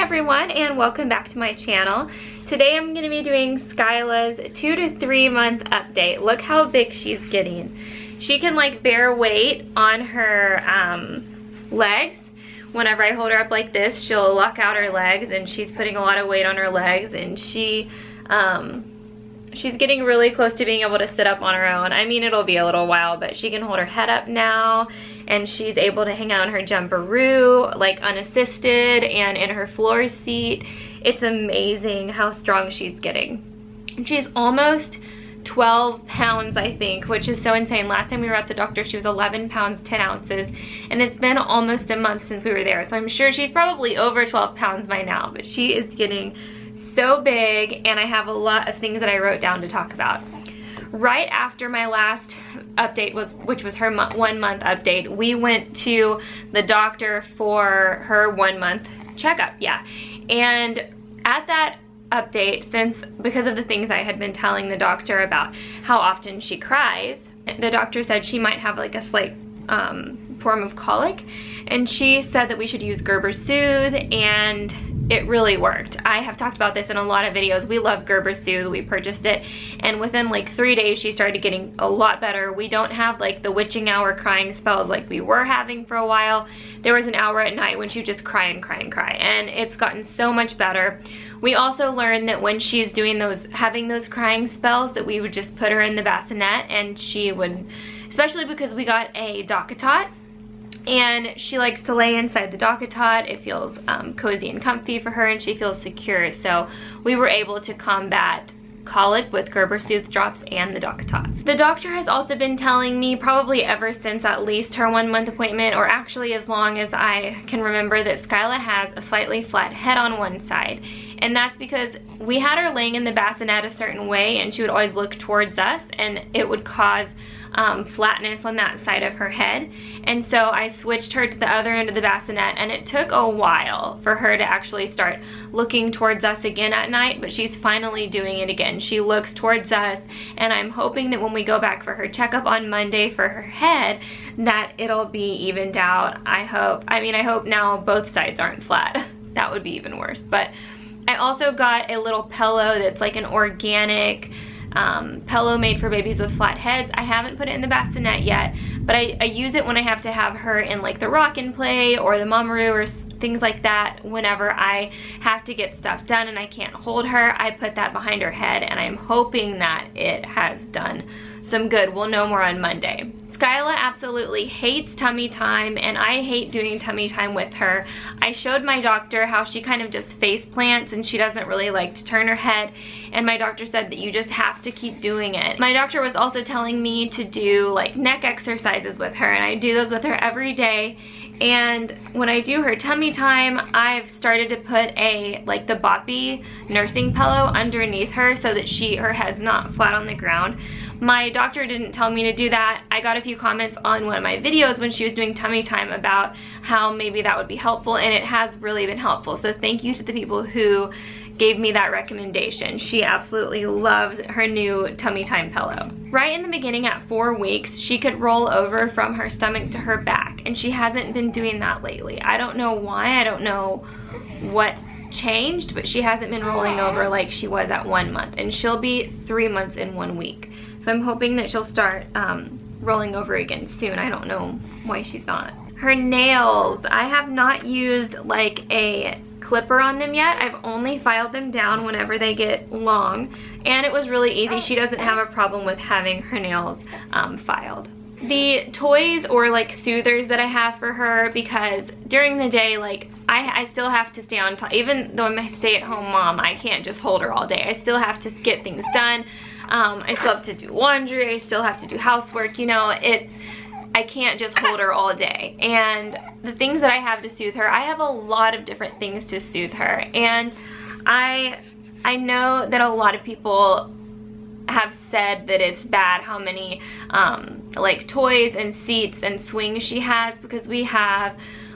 everyone, and welcome back to my channel. Today I'm going to be doing Skyla's 2 to 3 month update. Look how big she's getting. She can like bear weight on her legs. Whenever I hold her up like this, she'll lock out her legs, and she's putting a lot of weight on her legs, and she's getting really close to being able to sit up on her own. I mean, it'll be a little while, but she can hold her head up now, and she's able to hang out in her jumperoo like unassisted and in her floor seat. It's amazing how strong she's getting. And she's almost 12 pounds, I think, which is so insane. Last time we were at the doctor, she was 11 pounds 10 ounces, and it's been almost a month since we were there, so I'm sure she's probably over 12 pounds by now, but she is getting so big, and I have a lot of things that I wrote down to talk about. Right after my last update, which was her 1 month update, we went to the doctor for her 1 month checkup, yeah. And at that update, because of the things I had been telling the doctor about how often she cries, the doctor said she might have like a slight form of colic, and she said that we should use Gerber Soothe, and it really worked. I have talked about this in a lot of videos. We love Gerber Soothe. We purchased it, and within like 3 days she started getting a lot better. We don't have like the witching hour crying spells like we were having for a while. There was an hour at night when she would just cry and cry and cry, and it's gotten so much better. We also learned that when she's doing having those crying spells, that we would just put her in the bassinet, and she would, especially because we got a DockATot, and she likes to lay inside the DockATot. It feels cozy and comfy for her, and she feels secure. So we were able to combat colic with Gerber Soothe drops and the DockATot. The doctor has also been telling me, probably ever since at least her 1 month appointment, or actually as long as I can remember, that Skyla has a slightly flat head on one side. And that's because we had her laying in the bassinet a certain way, and she would always look towards us, and it would cause flatness on that side of her head. And so I switched her to the other end of the bassinet, and it took a while for her to actually start looking towards us again at night, but she's finally doing it again. She looks towards us, and I'm hoping that when we go back for her checkup on Monday for her head, that it'll be evened out. I hope now both sides aren't flat. That would be even worse. But I also got a little pillow that's like an organic pillow made for babies with flat heads. I haven't put it in the bassinet yet, but I use it when I have to have her in like the rock and play or the mamaroo or things like that. Whenever I have to get stuff done and I can't hold her, I put that behind her head, and I'm hoping that it has done some good. We'll know more on Monday. Skyla absolutely hates tummy time, and I hate doing tummy time with her. I showed my doctor how she kind of just face plants, and she doesn't really like to turn her head, and my doctor said that you just have to keep doing it. My doctor was also telling me to do like neck exercises with her, and I do those with her every day. And when I do her tummy time, I've started to put like the boppy nursing pillow underneath her so that her head's not flat on the ground. My doctor didn't tell me to do that. I got a few comments on one of my videos when she was doing tummy time about how maybe that would be helpful, and it has really been helpful. So thank you to the people who gave me that recommendation. She absolutely loves her new tummy time pillow. Right in the beginning at 4 weeks, she could roll over from her stomach to her back, and she hasn't been doing that lately. I don't know why, I don't know what changed, but she hasn't been rolling over like she was at 1 month, and she'll be 3 months in 1 week. So I'm hoping that she'll start rolling over again soon. I don't know why she's not. Her nails, I have not used like a clipper on them yet. I've only filed them down whenever they get long, and it was really easy. She doesn't have a problem with having her nails filed. The toys or like soothers that I have for her, because during the day, like I still have to stay on top. Even though I'm a stay-at-home mom, I can't just hold her all day. I still have to get things done. I still have to do laundry. I still have to do housework. You know, I can't just hold her all day. And the things that I have to soothe her, I have a lot of different things to soothe her. And I know that a lot of people have said that it's bad how many like toys and seats and swings she has, because we have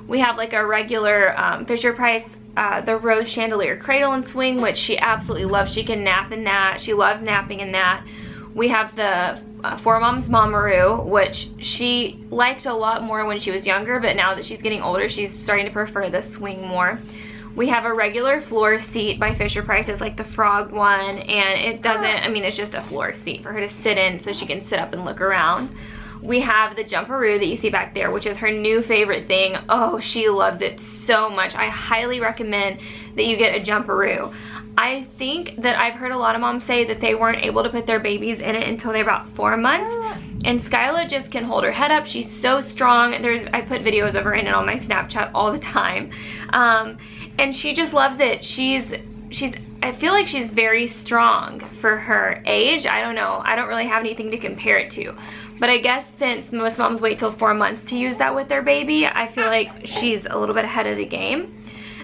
like a regular Fisher-Price the Rose Chandelier Cradle and Swing, which she absolutely loves. She can nap in that. She loves napping in that. We have the Four Moms Mamaroo, which she liked a lot more when she was younger, but now that she's getting older, she's starting to prefer the swing more. We have a regular floor seat by Fisher Price. It's like the frog one, and it doesn't, I mean, it's just a floor seat for her to sit in so she can sit up and look around. We have the jumperoo that you see back there, which is her new favorite thing. Oh, she loves it so much. I highly recommend that you get a jumperoo. I think that I've heard a lot of moms say that they weren't able to put their babies in it until they're about 4 months. And Skyla just can hold her head up. She's so strong. I put videos of her in it on my Snapchat all the time. And she just loves it. I feel like she's very strong for her age. I don't know. I don't really have anything to compare it to. But I guess since most moms wait till 4 months to use that with their baby, I feel like she's a little bit ahead of the game.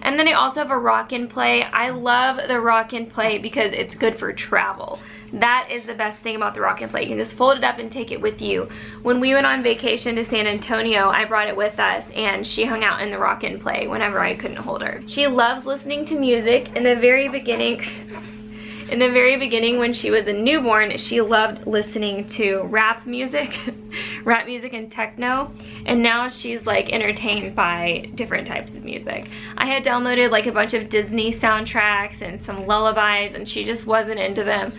And then I also have a rock and play. I love the rock and play because it's good for travel. That is the best thing about the rock and play. You can just fold it up and take it with you. When we went on vacation to San Antonio, I brought it with us, and she hung out in the rock and play whenever I couldn't hold her. She loves listening to music. In the very beginning when she was a newborn, she loved listening to rap music and techno, and now she's like entertained by different types of music. I had downloaded like a bunch of Disney soundtracks and some lullabies, and she just wasn't into them.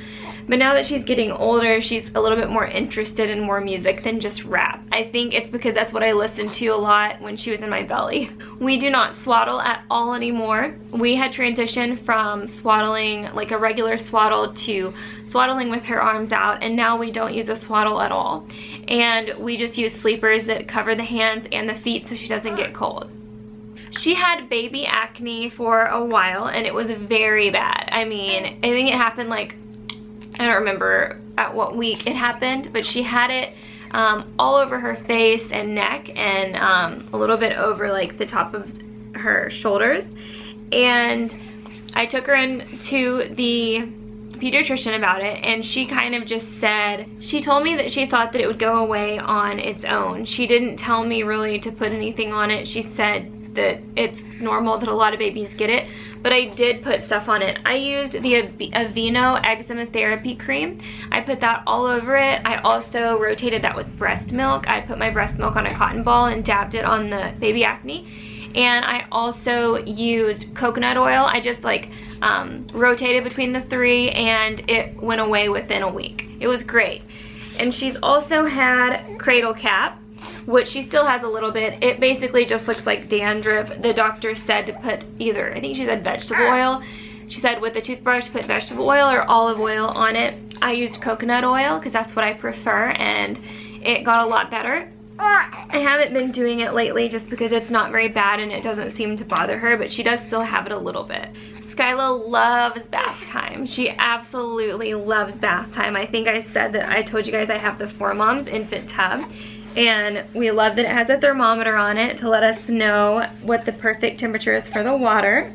But now that she's getting older, she's a little bit more interested in more music than just rap. I think it's because that's what I listened to a lot when she was in my belly. We do not swaddle at all anymore. We had transitioned from swaddling, like a regular swaddle, to swaddling with her arms out, and now we don't use a swaddle at all. And we just use sleepers that cover the hands and the feet so she doesn't get cold. She had baby acne for a while, and it was very bad. I mean, I think it happened like, I don't remember at what week it happened, but she had it all over her face and neck, and a little bit over like the top of her shoulders. And I took her into the pediatrician about it, and she kind of just said, she told me that she thought that it would go away on its own. She didn't tell me really to put anything on it. She said that it's normal that a lot of babies get it, but I did put stuff on it. I used the Aveeno Eczema Therapy Cream. I put that all over it. I also rotated that with breast milk. I put my breast milk on a cotton ball and dabbed it on the baby acne. And I also used coconut oil. I just like rotated between the three, and it went away within a week. It was great. And she's also had Cradle Cap, which she still has a little bit. It basically just looks like dandruff. The doctor said to put either, I think she said vegetable oil. She said with the toothbrush, put vegetable oil or olive oil on it. I used coconut oil because that's what I prefer, and it got a lot better. I haven't been doing it lately just because it's not very bad and it doesn't seem to bother her, but she does still have it a little bit. Skyla loves bath time. She absolutely loves bath time. I think I said that I told you guys I have the 4Moms infant tub, and we love that it has a thermometer on it to let us know what the perfect temperature is for the water.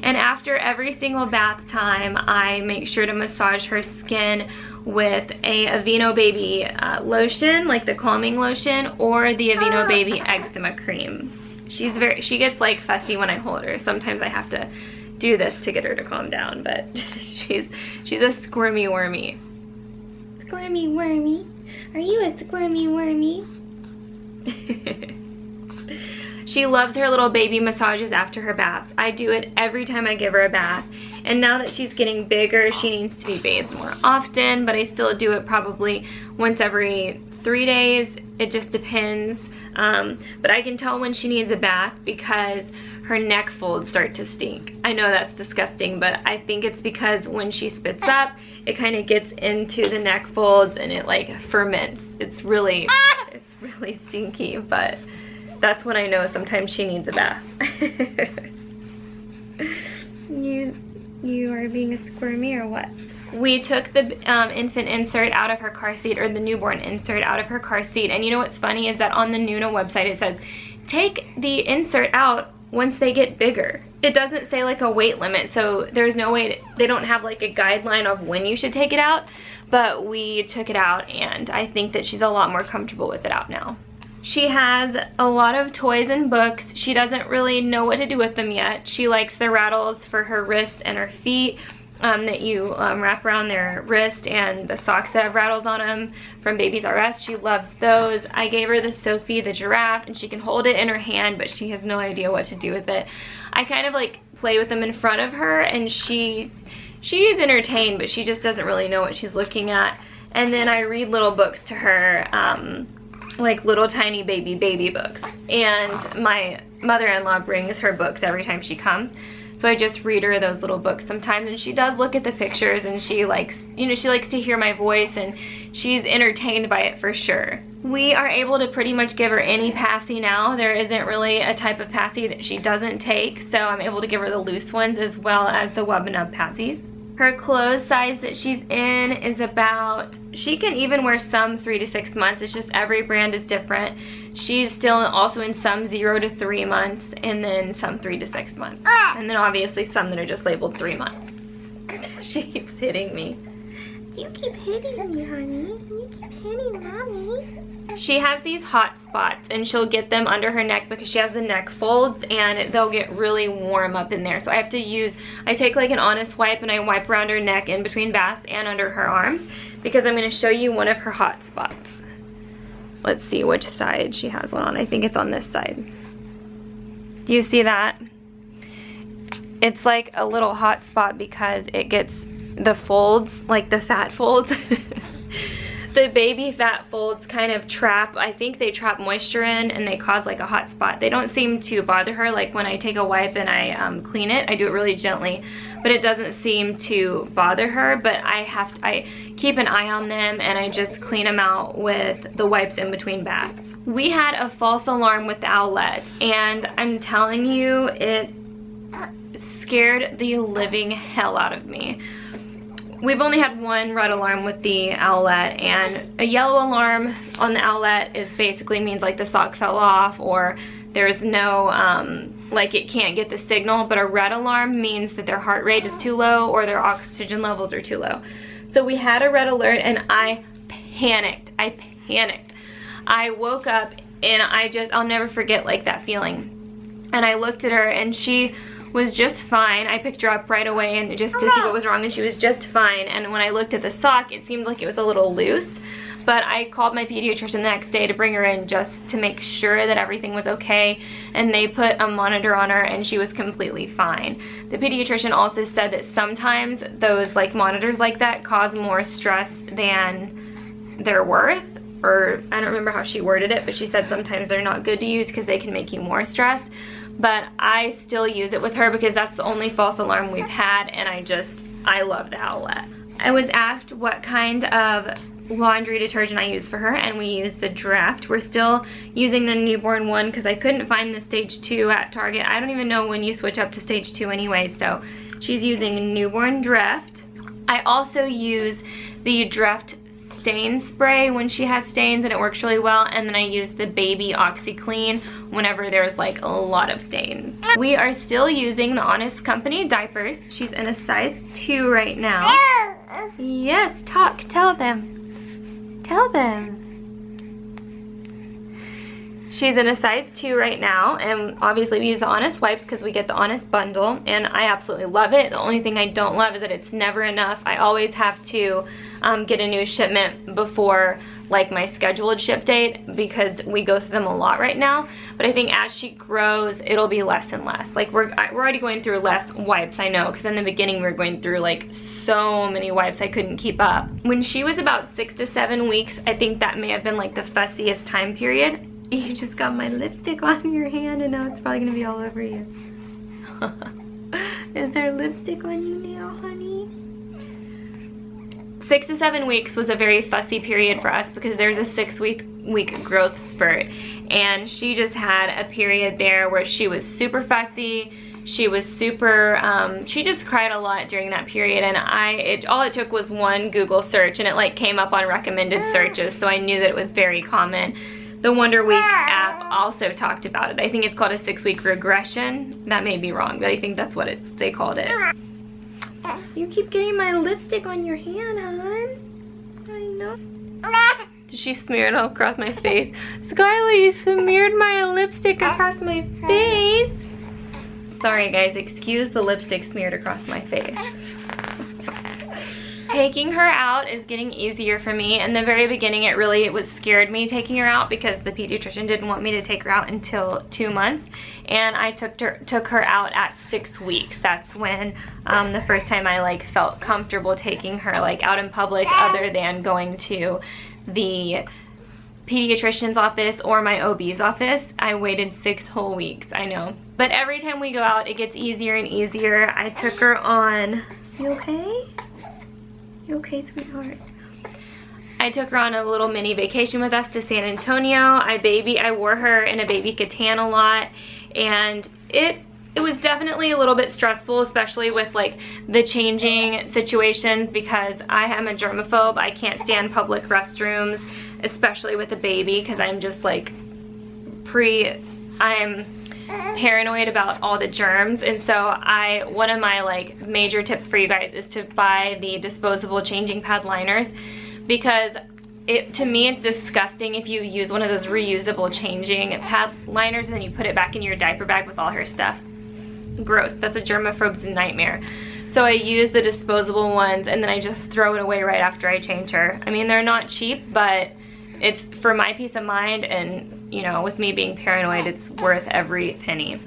And after every single bath time, I make sure to massage her skin with a Aveeno Baby lotion, like the calming lotion, or the Aveeno Baby eczema cream. She gets like fussy when I hold her. Sometimes I have to do this to get her to calm down, but she's a squirmy wormy. Squirmy wormy. Are you a squirmy wormy? She loves her little baby massages after her baths. I do it every time I give her a bath. And now that she's getting bigger, she needs to be bathed more often, but I still do it probably once every 3 days. It just depends. But I can tell when she needs a bath because her neck folds start to stink. I know that's disgusting, but I think it's because when she spits up, it kind of gets into the neck folds and it like ferments. It's really stinky, but that's when I know sometimes she needs a bath. You are being a squirmy or what? We took the infant insert out of her car seat, or the newborn insert out of her car seat, and you know what's funny is that on the Nuna website it says, take the insert out once they get bigger. It doesn't say like a weight limit, so there's no way, they don't have like a guideline of when you should take it out, but we took it out and I think that she's a lot more comfortable with it out now. She has a lot of toys and books. She doesn't really know what to do with them yet. She likes the rattles for her wrists and her feet that you wrap around their wrist, and the socks that have rattles on them from Babies R Us. She loves those. I gave her the Sophie the giraffe, and she can hold it in her hand, but she has no idea what to do with it. I kind of like play with them in front of her, and she is entertained, but she just doesn't really know what she's looking at. And then I read little books to her, like little tiny baby books. And my mother-in-law brings her books every time she comes. So I just read her those little books sometimes, and she does look at the pictures, and she likes, you know, she likes to hear my voice, and she's entertained by it for sure. We are able to pretty much give her any passy now. There isn't really a type of passy that she doesn't take, so I'm able to give her the loose ones as well as the Wub and Ub passies. Her clothes size that she's in is about, she can even wear some 3 to 6 months. It's just every brand is different. She's still also in some 0 to 3 months, and then some 3 to 6 months. And then obviously some that are just labeled 3 months. She keeps hitting me. You keep hitting me, honey. You keep hitting mommy. She has these hot spots, and she'll get them under her neck because she has the neck folds, and they'll get really warm up in there. So I have to use, I take like an Honest wipe and I wipe around her neck in between baths and under her arms, because I'm going to show you one of her hot spots. Let's see which side she has one on. I think it's on this side. Do you see that? It's like a little hot spot because it gets the folds, like the fat folds. The baby fat folds kind of trap, I think they trap moisture in, and they cause like a hot spot. They don't seem to bother her. Like when I take a wipe and I clean it, I do it really gently, but it doesn't seem to bother her. But I keep an eye on them, and I just clean them out with the wipes in between baths. We had a false alarm with the Owlet, and I'm telling you, it scared the living hell out of me. We've only had one red alarm with the Owlet, and a yellow alarm on the Owlet is basically means like the sock fell off, or there's no, like it can't get the signal. But a red alarm means that their heart rate is too low or their oxygen levels are too low. So we had a red alert, and I panicked. I woke up, and I'll never forget like that feeling. And I looked at her, and she was just fine. I picked her up right away and just to see what was wrong, and she was just fine. And when I looked at the sock, it seemed like it was a little loose, but I called my pediatrician the next day to bring her in just to make sure that everything was okay, and they put a monitor on her, and she was completely fine. The pediatrician also said that sometimes those like monitors like that cause more stress than they're worth, or I don't remember how she worded it, but she said sometimes they're not good to use because they can make you more stressed. But I still use it with her because that's the only false alarm we've had, and I love the Owlet. I was asked what kind of laundry detergent I use for her, and we use the Draft. We're still using the newborn one because I couldn't find the stage 2 at Target. I don't even know when you switch up to stage 2 anyway, so she's using a newborn Draft. I also use the Draft stain spray when she has stains, and it works really well. And then I use the baby OxyClean whenever there's like a lot of stains. We are still using the Honest Company diapers. She's in a size 2 right now. Yes, tell them. Tell them. She's in a size 2 right now, and obviously we use the Honest wipes because we get the Honest bundle, and I absolutely love it. The only thing I don't love is that it's never enough. I always have to get a new shipment before like my scheduled ship date because we go through them a lot right now. But I think as she grows, it'll be less and less. Like we're already going through less wipes, I know, because in the beginning we were going through like so many wipes I couldn't keep up. When she was about 6 to 7 weeks, I think that may have been like the fussiest time period. You just got my lipstick on your hand, and now it's probably gonna be all over you. Is there lipstick on you now, honey? 6 to 7 weeks was a very fussy period for us because there's a 6-week growth spurt, and she just had a period there where she was super fussy. She was super, she just cried a lot during that period, and all it took was one Google search, and it like came up on recommended searches, so I knew that it was very common. The Wonder Weeks app also talked about it. I think it's called a 6-week regression. That may be wrong, but I think that's what they called it. You keep getting my lipstick on your hand, hon. I know. Did she smear it all across my face? Skylar, you smeared my lipstick across my face. Sorry guys, excuse the lipstick smeared across my face. Taking her out is getting easier for me. In the very beginning, it was scared me taking her out because the pediatrician didn't want me to take her out until 2 months, and I took her out at 6 weeks. That's when the first time I like felt comfortable taking her like out in public, other than going to the pediatrician's office or my OB's office. I waited 6 whole weeks, I know. But every time we go out, it gets easier and easier. I took her on, you okay? You okay, sweetheart? I took her on a little mini vacation with us to San Antonio. I wore her in a baby katan a lot, and it was definitely a little bit stressful, especially with like the changing situations, because I am a germaphobe. I can't stand public restrooms, especially with a baby, because I'm just like I'm paranoid about all the germs. And so one of my like major tips for you guys is to buy the disposable changing pad liners, because to me it's disgusting if you use one of those reusable changing pad liners and then you put it back in your diaper bag with all her stuff. Gross. That's a germaphobe's nightmare. So I use the disposable ones and then I just throw it away right after I change her. I mean, they're not cheap, but it's for my peace of mind, and you know, with me being paranoid, it's worth every penny.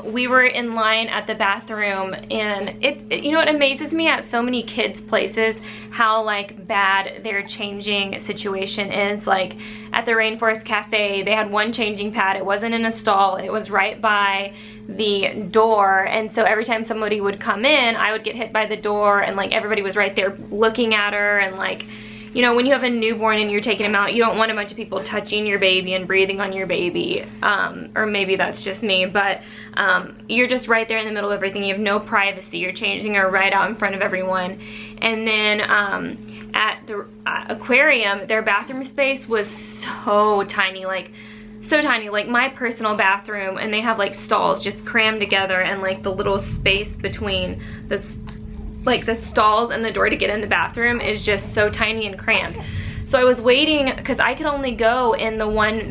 We were in line at the bathroom, and you know, it amazes me at so many kids' places how like bad their changing situation is. Like at the Rainforest Cafe, they had one changing pad. It wasn't in a stall. It was right by the door, and so every time somebody would come in, I would get hit by the door, and like everybody was right there looking at her, and like, you know, when you have a newborn and you're taking him out, you don't want a bunch of people touching your baby and breathing on your baby. Or maybe that's just me, but you're just right there in the middle of everything. You have no privacy. You're changing her right out in front of everyone. And then at the aquarium, their bathroom space was so tiny, like so tiny, like my personal bathroom, and they have like stalls just crammed together, and like the little space between the stalls and the door to get in the bathroom is just so tiny and cramped. So I was waiting, because I could only go in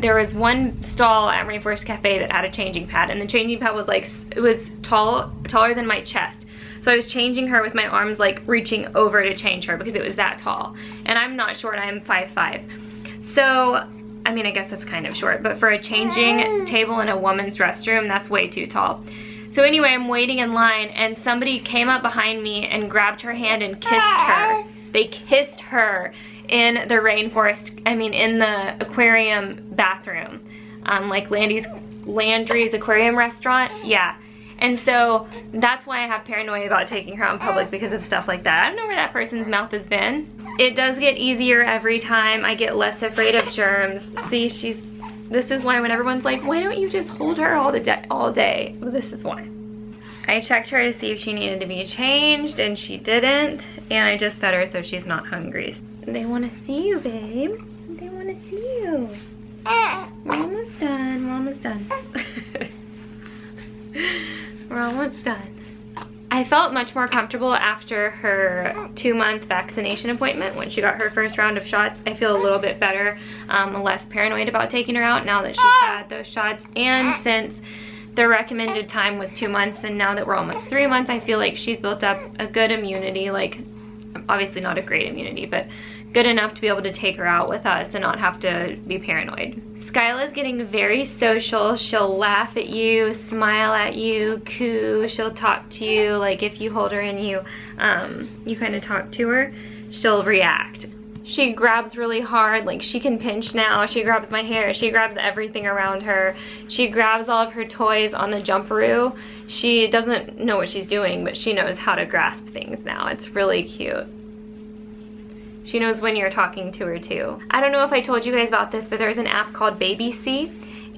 there was one stall at Rainforest Cafe that had a changing pad, and the changing pad was like, it was taller than my chest. So I was changing her with my arms like reaching over to change her because it was that tall. And I'm not short, I'm 5'5". So, I mean, I guess that's kind of short, but for a changing table in a woman's restroom, that's way too tall. So anyway, I'm waiting in line, and somebody came up behind me and grabbed her hand and kissed her. They kissed her in the in the aquarium bathroom. Like Landry's aquarium restaurant, yeah. And so that's why I have paranoia about taking her out in public, because of stuff like that. I don't know where that person's mouth has been. It does get easier every time. I get less afraid of germs. See, this is why when everyone's like, why don't you just hold her all day? Well, this is why. I checked her to see if she needed to be changed, and she didn't. And I just fed her so she's not hungry. They want to see you, babe. They want to see you. We're almost done. We're almost done. We're almost done. I felt much more comfortable after her 2-month vaccination appointment when she got her first round of shots. I feel a little bit better, less paranoid about taking her out now that she's had those shots. And since the recommended time was 2 months, and now that we're almost 3 months, I feel like she's built up a good immunity, like obviously not a great immunity, but good enough to be able to take her out with us and not have to be paranoid. Skyla's getting very social. She'll laugh at you, smile at you, coo. She'll talk to you. Like if you hold her and you kind of talk to her, she'll react. She grabs really hard. Like she can pinch now. She grabs my hair. She grabs everything around her. She grabs all of her toys on the jumperoo. She doesn't know what she's doing, but she knows how to grasp things now. It's really cute. She knows when you're talking to her too. I don't know if I told you guys about this, but there's an app called Baby See,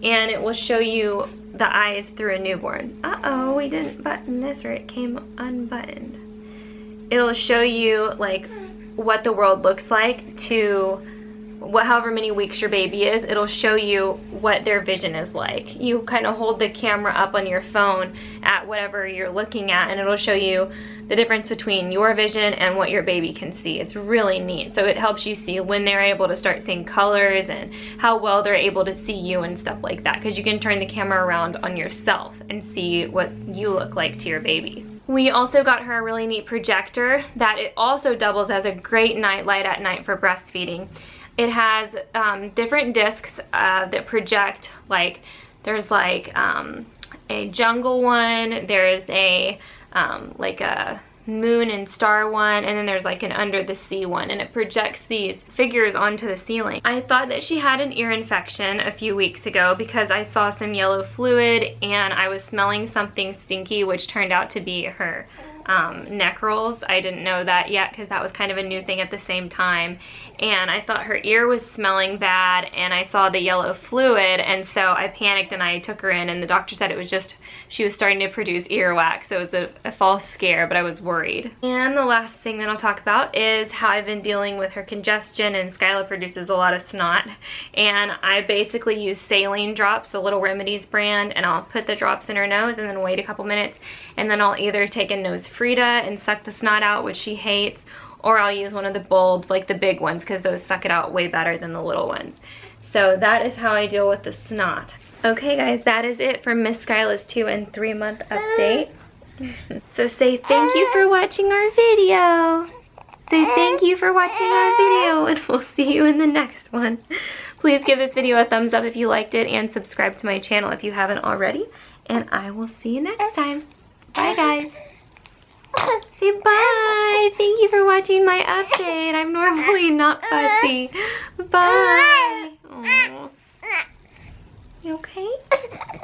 and it will show you the eyes through a newborn. Uh-oh, we didn't button this, or it came unbuttoned. It'll show you like what the world looks like to however many weeks your baby is. It'll show you what their vision is like. You kind of hold the camera up on your phone at whatever you're looking at, and it'll show you the difference between your vision and what your baby can see. It's really neat. So it helps you see when they're able to start seeing colors and how well they're able to see you and stuff like that, because you can turn the camera around on yourself and see what you look like to your baby. We also got her a really neat projector that it also doubles as a great night light at night for breastfeeding. It has different discs that project, like there's like a jungle one, there's a like a moon and star one, and then there's like an under the sea one, and it projects these figures onto the ceiling. I thought that she had an ear infection a few weeks ago because I saw some yellow fluid and I was smelling something stinky, which turned out to be her neck rolls. I didn't know that yet because that was kind of a new thing at the same time, and I thought her ear was smelling bad, and I saw the yellow fluid, and so I panicked and I took her in, and the doctor said it was just she was starting to produce earwax, so it was a false scare, but I was worried. And the last thing that I'll talk about is how I've been dealing with her congestion, and Skyla produces a lot of snot, and I basically use saline drops, the Little Remedies brand, and I'll put the drops in her nose and then wait a couple minutes, and then I'll either take a nose Frida and suck the snot out, which she hates, or I'll use one of the bulbs, like the big ones, because those suck it out way better than the little ones. So that is how I deal with the snot. Okay guys, that is it for Miss Skyla's 2 and 3 month update. So say thank you for watching our video. Say thank you for watching our video, and we'll see you in the next one. Please give this video a thumbs up if you liked it, and subscribe to my channel if you haven't already. And I will see you next time. Bye guys. Say bye. Thank you for watching my update. I'm normally not fussy. Bye. Aww. You okay?